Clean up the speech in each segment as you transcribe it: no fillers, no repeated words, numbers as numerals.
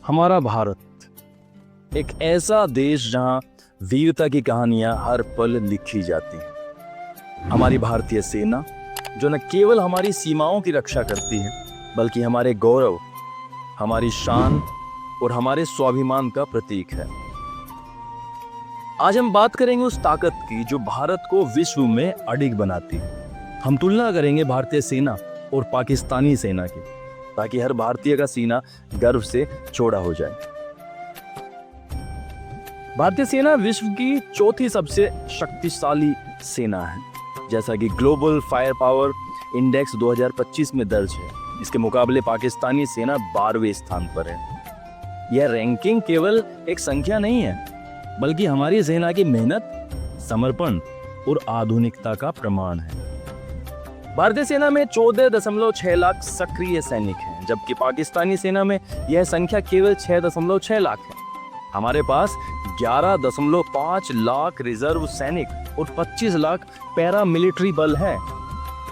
हमारा भारत एक ऐसा देश जहां वीरता की कहानियां हर पल लिखी जाती हैं। हमारी भारतीय सेना जो न केवल हमारी सीमाओं की रक्षा करती है बल्कि हमारे गौरव, हमारी शान और हमारे स्वाभिमान का प्रतीक है। आज हम बात करेंगे उस ताकत की जो भारत को विश्व में अडिग बनाती है। हम तुलना करेंगे भारतीय सेना और पाकिस्तानी सेना की, ताकि हर भारतीय का सीना गर्व से चौड़ा हो जाए। भारतीय सेना विश्व की चौथी सबसे शक्तिशाली सेना है, जैसा कि ग्लोबल फायर पावर इंडेक्स 2025 में दर्ज है। इसके मुकाबले पाकिस्तानी सेना 12वें स्थान पर है। यह रैंकिंग केवल एक संख्या नहीं है, बल्कि हमारी सेना की मेहनत, समर्पण और आधुनिकता का प्रमाण है। भारतीय सेना में 14.6 लाख सक्रिय सैनिक हैं, जबकि पाकिस्तानी सेना में यह संख्या केवल 6.6 लाख है। हमारे पास 11.5 लाख रिजर्व सैनिक और 25 लाख पैरा मिलिट्री बल है,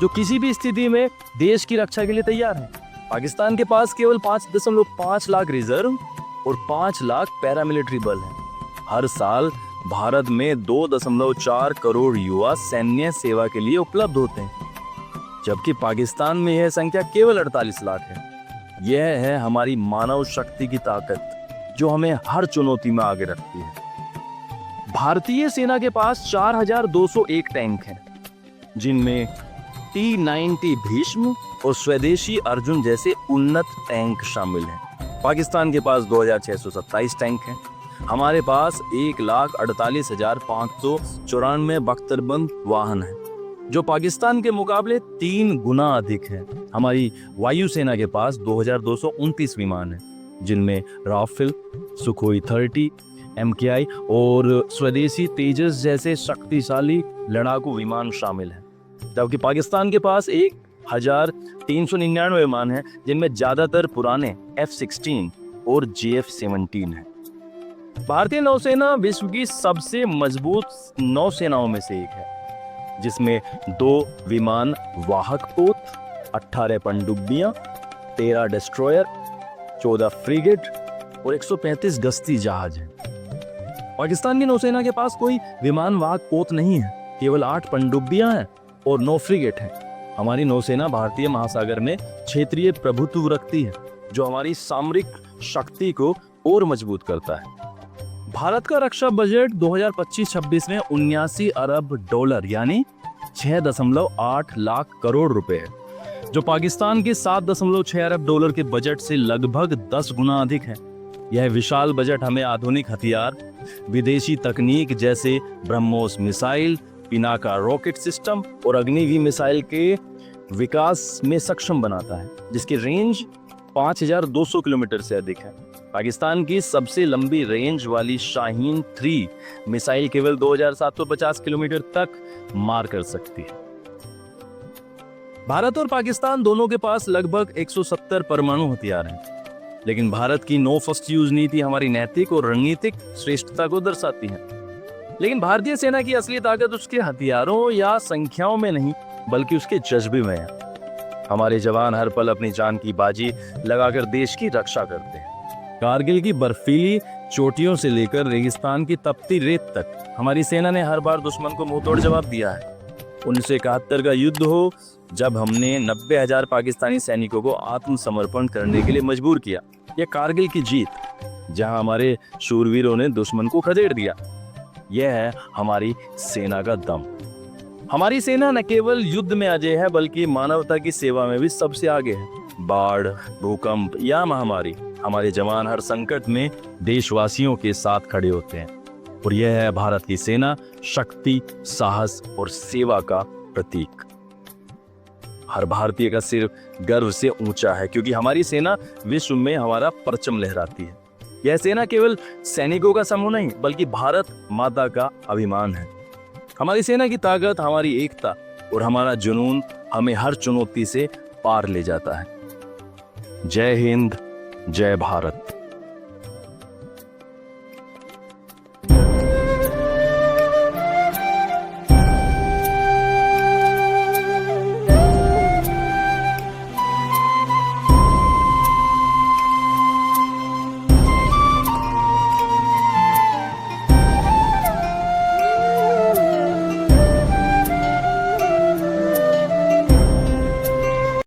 जो किसी भी स्थिति में देश की रक्षा के लिए तैयार है। पाकिस्तान के पास केवल 5.5 लाख रिजर्व और 5 लाख पैरा मिलिट्री बल है। हर साल भारत में 2.4 करोड़ युवा सैन्य सेवा के लिए उपलब्ध होते हैं, जबकि पाकिस्तान में यह संख्या केवल 48 लाख है। यह है हमारी मानव शक्ति की ताकत, जो हमें हर चुनौती में आगे रखती है। भारतीय सेना के पास 4201 टैंक हैं, जिनमें T-90 भीष्म और स्वदेशी अर्जुन जैसे उन्नत टैंक शामिल हैं। पाकिस्तान के पास 2627 टैंक हैं। हमारे पास 1,48,594 बख्तरबंद वाहन हैं, जो पाकिस्तान के मुकाबले 3 गुना अधिक है। हमारी वायुसेना के पास 2229 विमान हैं, जिनमें राफेल, सुखोई 30, MKI और स्वदेशी तेजस जैसे शक्तिशाली लड़ाकू विमान शामिल हैं। जबकि पाकिस्तान के पास 1399 विमान हैं, जिनमें ज्यादातर पुराने F-16 और JF-17 हैं। भारतीय नौसेना विश्व की सबसे मजबूत नौसेनाओं में से एक है, जिसमें 2 विमान वाहक पोत, 18 पनडुब्बियां, 13 डिस्ट्रॉयर, 14 फ्रिगेट और 135 गश्ती जहाज हैं। पाकिस्तान की नौसेना के पास कोई विमान वाहक पोत नहीं है, केवल 8 पनडुब्बियां हैं और 9 फ्रिगेट हैं। हमारी नौसेना भारतीय महासागर में क्षेत्रीय प्रभुत्व रखती है, जो हमारी सामरिक शक्ति को और मजबूत करता है। भारत का रक्षा बजट 2025-26 में 79 अरब डॉलर यानी 6.8 लाख करोड़ रुपए है, जो पाकिस्तान के 7.6 अरब डॉलर के बजट से लगभग 10 गुना अधिक है। यह विशाल बजट हमें आधुनिक हथियार, विदेशी तकनीक जैसे BrahMos missile, Pinaka rocket system और अग्निवीर मिसाइल के विकास में सक्षम बनाता है, जिसकी रेंज 5200 किलोमीटर से अधिक है। पाकिस्तान की सबसे लंबी रेंज वाली शाहीन 3 मिसाइल केवल 2750 किलोमीटर तक मार कर सकती है। भारत और पाकिस्तान दोनों के पास लगभग 170 परमाणु हथियार हैं, लेकिन भारत की नो फर्स्ट यूज नीति हमारी नैतिक और रणनीतिक श्रेष्ठता को दर्शाती है। लेकिन भारतीय सेना की असली ताकत उसके हथियारों या संख्याओं में नहीं, बल्कि उसके जज्बे में है। हमारे जवान हर पल अपनी जान की बाजी लगाकर देश की रक्षा करते हैं। कारगिल की बर्फीली चोटियों से लेकर रेगिस्तान की तपती रेत तक हमारी सेना ने हर बार दुश्मन को मुंहतोड़ जवाब दिया है। 1971 का युद्ध हो, जब हमने 90,000 पाकिस्तानी सैनिकों को आत्मसमर्पण करने के लिए मजबूर किया, यह कारगिल की जीत, जहां हमारे शूरवीरों ने दुश्मन को खदेड़ दिया। यह है हमारी सेना का दम। हमारी सेना न केवल युद्ध में अजय है, बल्कि मानवता की सेवा में भी सबसे आगे है। बाढ़, भूकंप या महामारी, हमारे जवान हर संकट में देशवासियों के साथ खड़े होते हैं। और यह है भारत की सेना, शक्ति, साहस और सेवा का प्रतीक। हर भारतीय का सिर गर्व से ऊंचा है, क्योंकि हमारी सेना विश्व में हमारा परचम लहराती है। यह सेना केवल सैनिकों का समूह नहीं, बल्कि भारत माता का अभिमान है। हमारी सेना की ताकत, हमारी एकता और हमारा जुनून हमें हर चुनौती से पार ले जाता है। जय हिंद, जय भारत।